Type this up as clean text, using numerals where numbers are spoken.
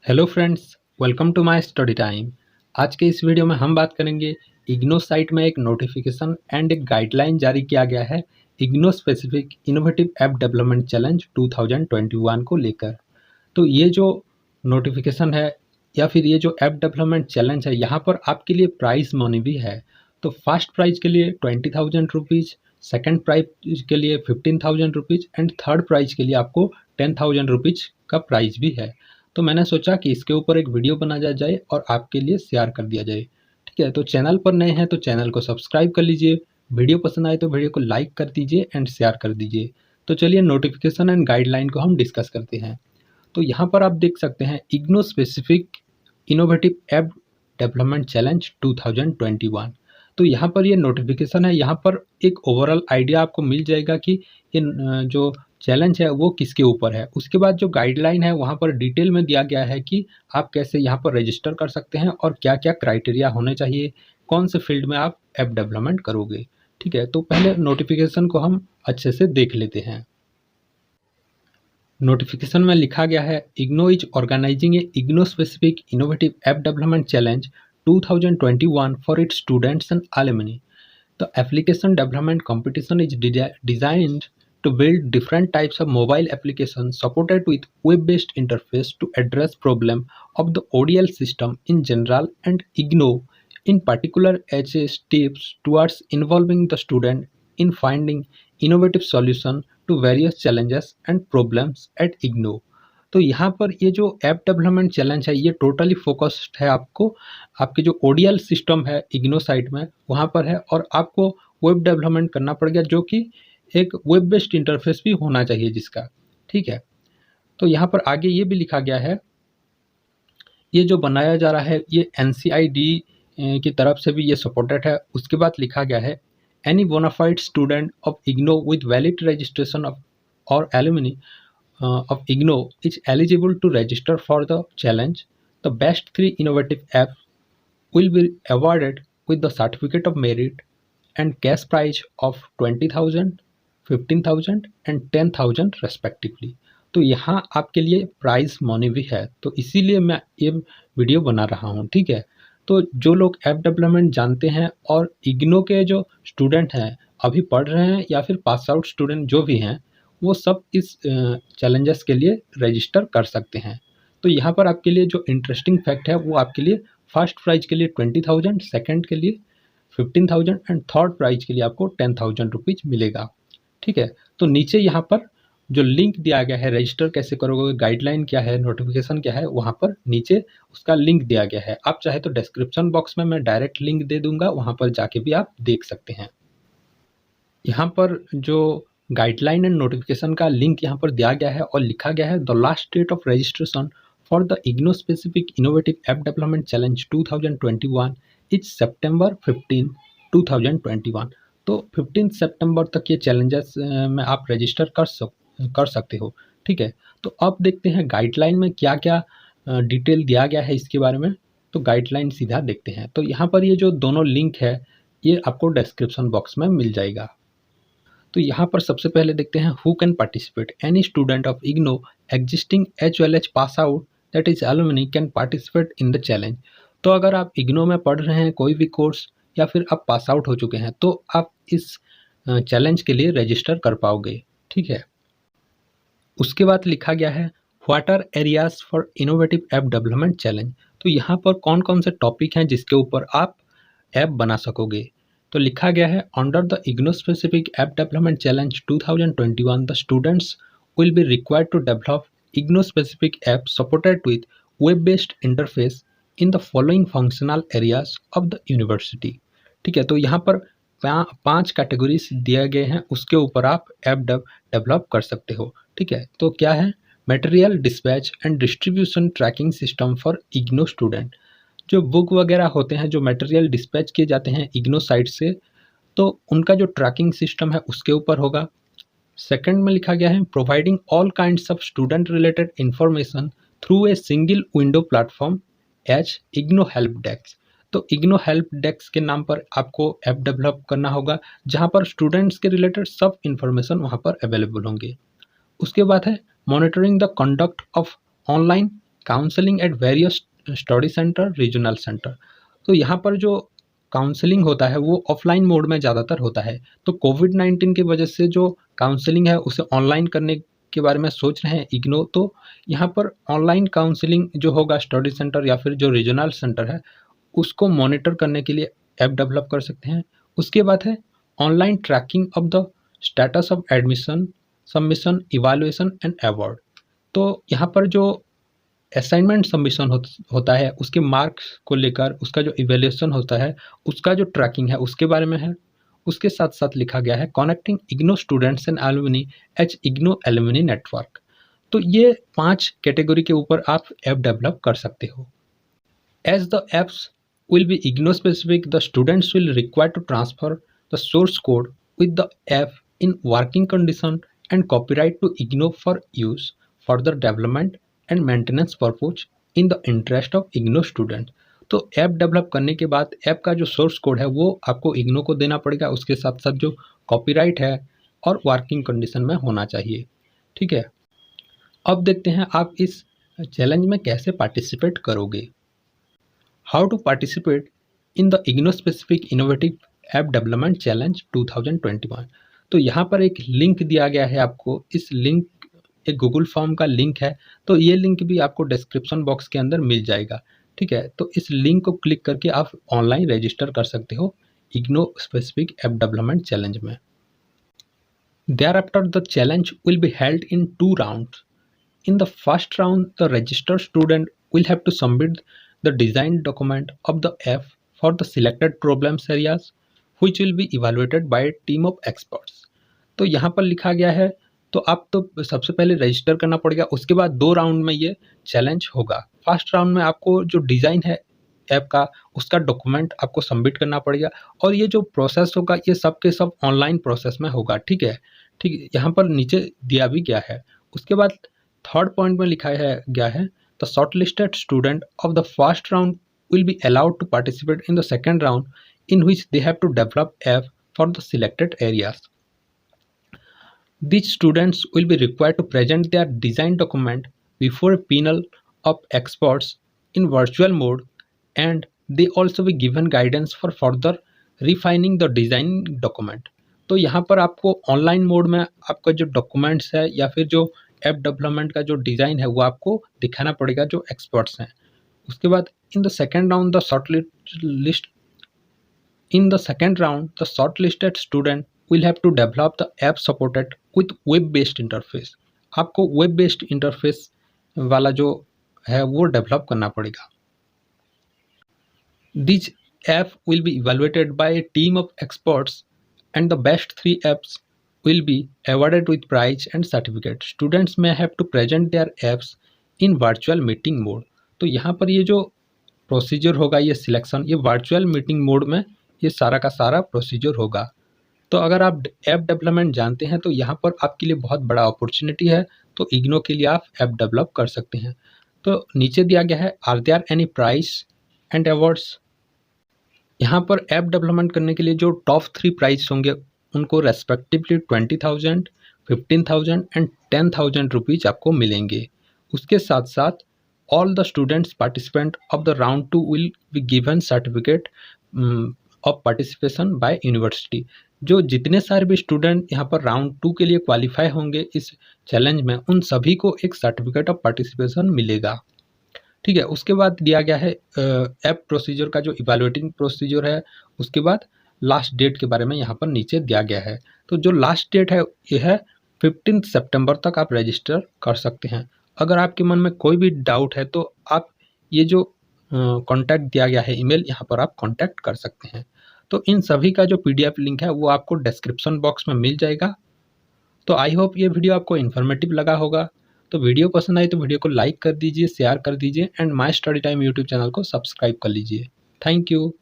Hello friends, welcome to my study time. आज के इस वीडियो में हम बात करेंगे इग्नो साइट में एक नोटिफिकेशन एंड एक गाइडलाइन जारी किया गया है IGNOU specific innovative app development challenge 2021 को लेकर। तो ये जो नोटिफिकेशन है या फिर ये जो ऐप डेवलपमेंट चैलेंज है, यहाँ पर आपके लिए प्राइस मनी भी है। तो फर्स्ट प्राइज के लिए 20,000 रुपीज़, सेकेंड प्राइज के लिए 15,000 रुपीज़ एंड थर्ड प्राइज के लिए आपको 10,000 रुपीज़ का प्राइज भी है। तो मैंने सोचा कि इसके ऊपर एक वीडियो बनाया जाए और आपके लिए शेयर कर दिया जाए। ठीक है, तो चैनल पर नए हैं तो चैनल को सब्सक्राइब कर लीजिए। वीडियो पसंद आए तो वीडियो को लाइक कर दीजिए एंड शेयर कर दीजिए। तो चलिए नोटिफिकेशन एंड गाइडलाइन को हम डिस्कस करते हैं। तो यहाँ पर आप देख सकते हैं IGNOU specific innovative app development challenge 2021। तो यहाँ पर ये नोटिफिकेशन है, यहाँ पर एक ओवरऑल आइडिया आपको मिल जाएगा कि ये जो चैलेंज है वो किसके ऊपर है। उसके बाद जो गाइडलाइन है वहाँ पर डिटेल में दिया गया है कि आप कैसे यहाँ पर रजिस्टर कर सकते हैं और क्या क्या क्राइटेरिया होने चाहिए, कौन से फील्ड में आप ऐप डेवलपमेंट करोगे। ठीक है, तो पहले नोटिफिकेशन को हम अच्छे से देख लेते हैं। नोटिफिकेशन में लिखा गया है IGNOU is organising a IGNOU specific innovative app development challenge 2021 for its students and alumni. The application development competition is designed to build different types of mobile applications supported with web-based interface to address problem of the ODL system in general and IGNO in particular as a steps towards involving the student in finding innovative solution to various challenges and problems at IGNO. तो यहाँ पर ये जो app development challenge है ये totally focused है आपके जो ओडीएल सिस्टम है इग्नो साइट में वहाँ पर है, और आपको वेब डेवलपमेंट करना पड़ेगा जो कि एक वेब बेस्ड इंटरफेस भी होना चाहिए जिसका। ठीक है, तो यहाँ पर आगे ये भी लिखा गया है, ये जो बनाया जा रहा है ये NCID की तरफ से भी ये सपोर्टेड है। उसके बाद लिखा गया है any bonafide student of IGNOU with valid registration of और alumni of IGNO is eligible to register for the challenge. The best 3 innovative apps will be awarded with the certificate of merit and cash prize of 20,000, 15,000 and 10,000 respectively. तो यहाँ आपके लिए prize money भी है, तो इसीलिए मैं ये वीडियो बना रहा हूँ। ठीक है, तो जो लोग ऐप डेवलपमेंट जानते हैं और इग्नो के जो स्टूडेंट हैं अभी पढ़ रहे हैं या फिर पास आउट स्टूडेंट जो भी हैं वो सब इस चैलेंजेस के लिए रजिस्टर कर सकते हैं। तो यहाँ पर आपके लिए जो इंटरेस्टिंग फैक्ट है वो आपके लिए फर्स्ट प्राइज के लिए 20,000, सेकंड के लिए 15,000 एंड थर्ड प्राइज के लिए आपको 10,000 रुपीज़ मिलेगा। ठीक है, तो नीचे यहाँ पर जो लिंक दिया गया है रजिस्टर कैसे करोगे, गाइडलाइन क्या है, नोटिफिकेशन क्या है, वहाँ पर नीचे उसका लिंक दिया गया है। आप चाहे तो डिस्क्रिप्शन बॉक्स में मैं डायरेक्ट लिंक दे दूंगा, वहाँ पर जाके भी आप देख सकते हैं। यहाँ पर जो गाइडलाइन एंड नोटिफिकेशन का लिंक यहाँ पर दिया गया है और लिखा गया है the last date of registration for the IGNOU specific innovative app development challenge 2021 is September 15, 2021। तो 15 सितंबर तक ये चैलेंजेस में आप रजिस्टर कर सकते हो। ठीक है, तो अब देखते हैं गाइडलाइन में क्या क्या डिटेल दिया गया है इसके बारे में। तो गाइडलाइन सीधा देखते हैं। तो यहाँ पर ये जो दोनों लिंक है ये आपको डिस्क्रिप्शन बॉक्स में मिल जाएगा। तो यहाँ पर सबसे पहले देखते हैं who can participate. Any student of IGNOU existing as well as pass out that is alumni can participate in the challenge. तो अगर आप इग्नो में पढ़ रहे हैं कोई भी कोर्स या फिर आप पास आउट हो चुके हैं तो आप इस चैलेंज के लिए रजिस्टर कर पाओगे। ठीक है, उसके बाद लिखा गया है what are areas for innovative app development challenge. तो यहाँ पर कौन कौन से टॉपिक हैं जिसके ऊपर आप ऐप बना सकोगे। तो लिखा गया है under the IGNOU specific app development challenge 2021 the students will be required to develop IGNOU specific app supported with web based interface in the following functional areas of the university. ठीक है, तो यहाँ पर 5 कैटेगरीज दिए गए हैं, उसके ऊपर आप ऐप डेवलप कर सकते हो। ठीक है, तो क्या है, material dispatch and distribution tracking system for IGNOU student. जो बुक वगैरह होते हैं, जो मटेरियल डिस्पैच किए जाते हैं इग्नो साइट से, तो उनका जो ट्रैकिंग सिस्टम है उसके ऊपर होगा। सेकंड में लिखा गया है providing all kinds of student related information through a single window platform as IGNOU help desk. तो इग्नो हेल्प डेस्क के नाम पर आपको ऐप डेवलप करना होगा जहां पर स्टूडेंट्स के रिलेटेड सब इंफॉर्मेशन वहां पर अवेलेबल होंगे। उसके बाद है monitoring the conduct of online counselling at various study centre, regional centre. तो यहाँ पर जो काउंसलिंग होता है वो ऑफलाइन मोड में ज़्यादातर होता है। तो कोविड-19 की वजह से जो काउंसलिंग है उसे ऑनलाइन करने के बारे में सोच रहे हैं इग्नो, तो यहाँ पर ऑनलाइन काउंसलिंग जो होगा स्टडी सेंटर या फिर जो रीजनल सेंटर है उसको मॉनिटर करने के लिए ऐप डेवलप कर सकते हैं। उसके बाद है online tracking of the status of admission, submission, evaluation and award. तो यहाँ पर जो असाइनमेंट सबमिशन होता है उसके मार्क्स को लेकर उसका जो इवैल्यूएशन होता है उसका जो ट्रैकिंग है उसके बारे में है। उसके साथ साथ लिखा गया है connecting IGNOU students and alumni H IGNOU alumni network. तो ये 5 कैटेगरी के ऊपर आप ऐप डेवलप कर सकते हो। As the apps will be IGNOU specific, the students will require to transfer the source code with the app in working condition and copyright to IGNOU for use, further development and maintenance purpose in the interest of IGNOU student। तो app develop करने के बाद app का जो source code है वो आपको इग्नो को देना पड़ेगा, उसके साथ साथ जो कॉपीराइट है और वर्किंग कंडीशन में होना चाहिए। ठीक है, अब देखते हैं आप इस चैलेंज में कैसे पार्टिसिपेट करोगे। How to participate in the IGNOU Specific Innovative App Development Challenge 2021। तो यहाँ पर एक लिंक दिया गया है आपको, इस लिंक एक गूगल फॉर्म का लिंक है, तो ये लिंक भी आपको डिस्क्रिप्शन बॉक्स के अंदर मिल जाएगा। ठीक है, तो इस लिंक को क्लिक करके आप ऑनलाइन रजिस्टर कर सकते हो IGNOU Specific App Development Challenge में। Thereafter the challenge will be held in 2 rounds। In the first round the registered student will have to submit the design document of the app for the selected problems areas which will be evaluated by a team of experts। तो यहाँ पर लिखा गया है, तो आप तो सबसे पहले रजिस्टर करना पड़ेगा, उसके बाद 2 राउंड में ये चैलेंज होगा। फर्स्ट राउंड में आपको जो डिज़ाइन है ऐप का उसका डॉक्यूमेंट आपको सबमिट करना पड़ेगा और ये जो प्रोसेस होगा ये सब के सब ऑनलाइन प्रोसेस में होगा। ठीक है, यहाँ पर नीचे दिया भी गया है। उसके बाद थर्ड पॉइंट में लिखा है गया है the shortlisted student of the first round will be allowed to participate in the second round in which they have to develop app for the selected areas। These students will be required to present their design document before a panel of experts in virtual mode and they also be given guidance for further refining the design document। तो यहाँ पर आपको online mode में आपका जो documents है या फिर जो ऐप डेवलपमेंट का जो डिज़ाइन है वो आपको दिखाना पड़ेगा जो एक्सपर्ट्स हैं। उसके बाद in the second round the shortlisted student will have to develop the app supported with web based interface. आपको वेब बेस्ड इंटरफेस वाला जो है वो डेवलप करना पड़ेगा। This app will be evaluated by a team of experts and the best 3 apps will be awarded with prize and certificate। Students may have to present their apps in virtual meeting mode। तो यहाँ पर ये जो procedure होगा ये selection ये virtual meeting mode में ये सारा का सारा प्रोसीजर होगा। तो अगर आप ऐप डेवलपमेंट जानते हैं तो यहाँ पर आपके लिए बहुत बड़ा अपॉर्चुनिटी है, तो इग्नो के लिए आप ऐप डेवलप कर सकते हैं। तो नीचे दिया गया है are there any prize and awards. यहाँ पर ऐप डेवलपमेंट करने के लिए जो टॉप 3 प्राइज होंगे उनको रेस्पेक्टिवली 20,000, 15,000 एंड 10,000 रुपीज़ आपको मिलेंगे। उसके साथ साथ all the students participant of the round 2 will be given certificate of participation by university. जो जितने सारे भी स्टूडेंट यहाँ पर राउंड 2 के लिए क्वालिफाई होंगे इस चैलेंज में उन सभी को एक सर्टिफिकेट ऑफ पार्टिसिपेशन मिलेगा। ठीक है, उसके बाद दिया गया है ऐप प्रोसीजर का जो इवैल्यूएटिंग प्रोसीजर है, उसके बाद लास्ट डेट के बारे में यहाँ पर नीचे दिया गया है। तो जो लास्ट डेट है ये है 15 सितंबर तक आप रजिस्टर कर सकते हैं। अगर आपके मन में कोई भी डाउट है तो आप ये जो कॉन्टैक्ट दिया गया है ईमेल यहाँ पर आप कॉन्टैक्ट कर सकते हैं। तो इन सभी का जो PDF लिंक है वो आपको डिस्क्रिप्शन बॉक्स में मिल जाएगा। तो आई होप ये वीडियो आपको इन्फॉर्मेटिव लगा होगा। तो वीडियो पसंद आई तो वीडियो को लाइक कर दीजिए, शेयर कर दीजिए and my study time YouTube channel को सब्सक्राइब कर लीजिए। Thank you.